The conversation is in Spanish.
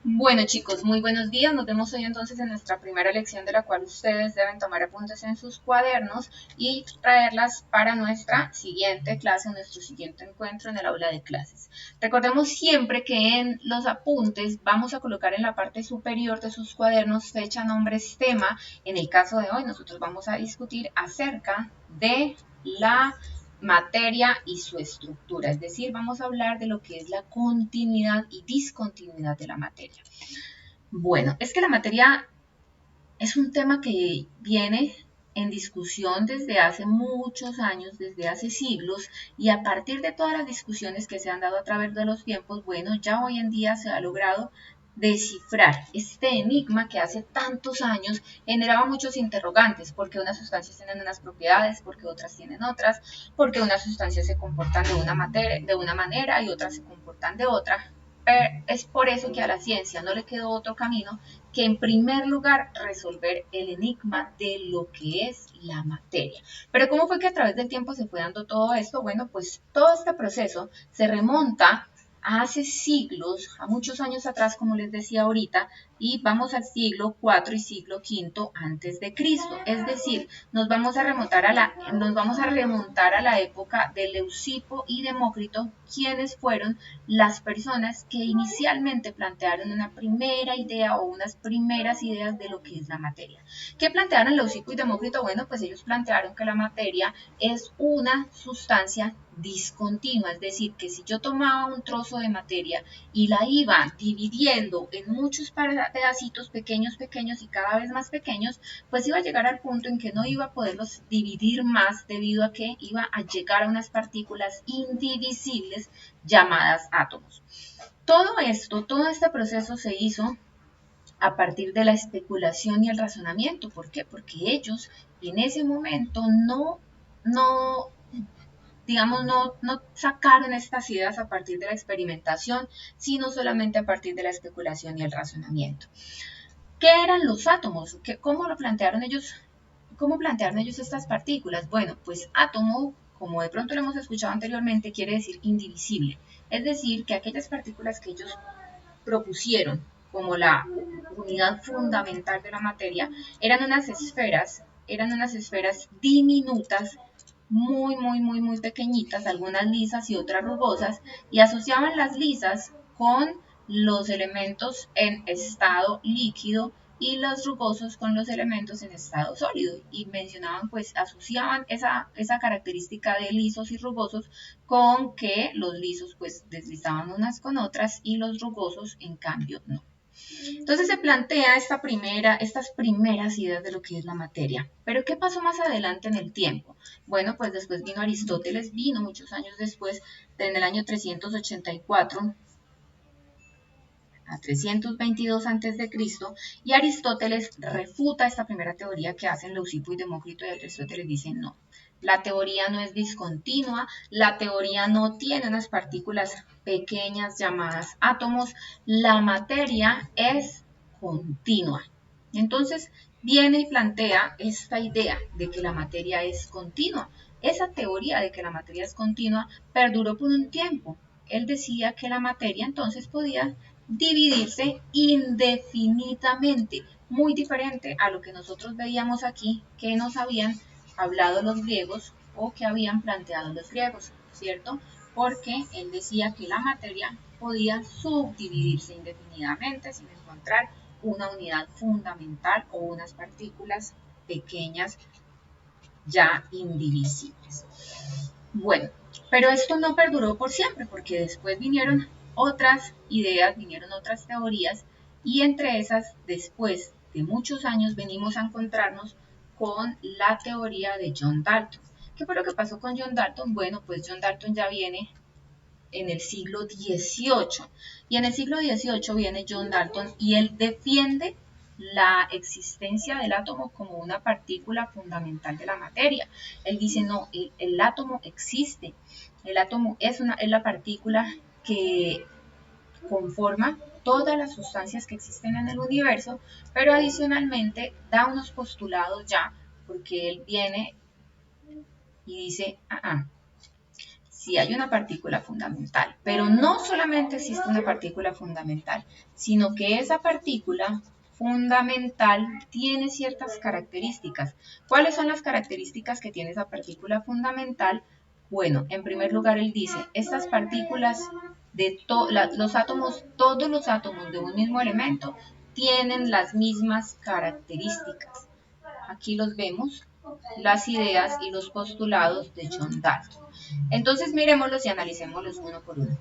Bueno chicos, muy buenos días. Nos vemos hoy entonces en nuestra primera lección de la cual ustedes deben tomar apuntes en sus cuadernos y traerlas para nuestra siguiente clase, nuestro siguiente encuentro en el aula de clases. Recordemos siempre que en los apuntes vamos a colocar en la parte superior de sus cuadernos fecha, nombres, tema. En el caso de hoy nosotros vamos a discutir acerca de la materia y su estructura, es decir, vamos a hablar de lo que es la continuidad y discontinuidad de la materia. Bueno, es que la materia es un tema que viene en discusión desde hace muchos años, desde hace siglos, y a partir de todas las discusiones que se han dado a través de los tiempos, bueno, ya hoy en día se ha logrado descifrar este enigma que hace tantos años generaba muchos interrogantes, porque unas sustancias tienen unas propiedades, porque otras tienen otras, porque unas sustancias se comportan de una manera y otras se comportan de otra. Es por eso que a la ciencia no le quedó otro camino que en primer lugar resolver el enigma de lo que es la materia. Pero ¿cómo fue que a través del tiempo se fue dando todo esto? Bueno, pues todo este proceso se remonta a hace siglos, a muchos años atrás, como les decía ahorita, y vamos al siglo IV y siglo V antes de Cristo. Es decir, nos vamos a remontar a la época de Leucipo y Demócrito, quienes fueron las personas que inicialmente plantearon una primera idea o unas primeras ideas de lo que es la materia. ¿Qué plantearon Leucipo y Demócrito? Bueno, pues ellos plantearon que la materia es una sustancia discontinua, es decir, que si yo tomaba un trozo de materia y la iba dividiendo en muchos pedacitos pequeños, pequeños y cada vez más pequeños, pues iba a llegar al punto en que no iba a poderlos dividir más debido a que iba a llegar a unas partículas indivisibles llamadas átomos. Todo esto, todo este proceso se hizo a partir de la especulación y el razonamiento. ¿Por qué? Porque ellos en ese momento no digamos, no sacaron estas ideas a partir de la experimentación, sino solamente a partir de la especulación y el razonamiento. ¿Qué eran los átomos? ¿Cómo lo plantearon ellos? ¿Cómo plantearon ellos estas partículas? Bueno, pues átomo, como de pronto lo hemos escuchado anteriormente, quiere decir indivisible. Es decir, que aquellas partículas que ellos propusieron como la unidad fundamental de la materia eran unas esferas diminutas, muy pequeñitas, algunas lisas y otras rugosas, y asociaban las lisas con los elementos en estado líquido y los rugosos con los elementos en estado sólido, y mencionaban, pues asociaban esa característica de lisos y rugosos con que los lisos pues deslizaban unas con otras y los rugosos en cambio no. Entonces se plantea estas primeras ideas de lo que es la materia. Pero ¿qué pasó más adelante en el tiempo? Bueno, pues después vino Aristóteles, vino muchos años después, en el año 384 a 322 a.C., y Aristóteles refuta esta primera teoría que hacen Leucipo y Demócrito, y Aristóteles dice no. La teoría no es discontinua, la teoría no tiene unas partículas pequeñas llamadas átomos, la materia es continua. Entonces viene y plantea esta idea de que la materia es continua. Esa teoría de que la materia es continua perduró por un tiempo. Él decía que la materia entonces podía dividirse indefinidamente, muy diferente a lo que nosotros veíamos aquí que nos habían hablado los griegos o que habían planteado los griegos, ¿cierto? Porque él decía que la materia podía subdividirse indefinidamente sin encontrar una unidad fundamental o unas partículas pequeñas ya indivisibles. Bueno, pero esto no perduró por siempre, porque después vinieron otras ideas, vinieron otras teorías, y entre esas, después de muchos años, venimos a encontrarnos con la teoría de John Dalton. ¿Qué fue lo que pasó con John Dalton? Bueno, pues John Dalton ya viene en el siglo XVIII, y en el siglo XVIII viene John Dalton y él defiende la existencia del átomo como una partícula fundamental de la materia. Él dice, no, el átomo existe, el átomo es la partícula que conforma todas las sustancias que existen en el universo, pero adicionalmente da unos postulados ya, porque él viene y dice, Sí, hay una partícula fundamental, pero no solamente existe una partícula fundamental, sino que esa partícula fundamental tiene ciertas características. ¿Cuáles son las características que tiene esa partícula fundamental? Bueno, en primer lugar, él dice, estas partículas de los átomos, todos los átomos de un mismo elemento tienen las mismas características. Aquí los vemos, las ideas y los postulados de John Dalton. Entonces miremoslos y analicémoslos uno por uno.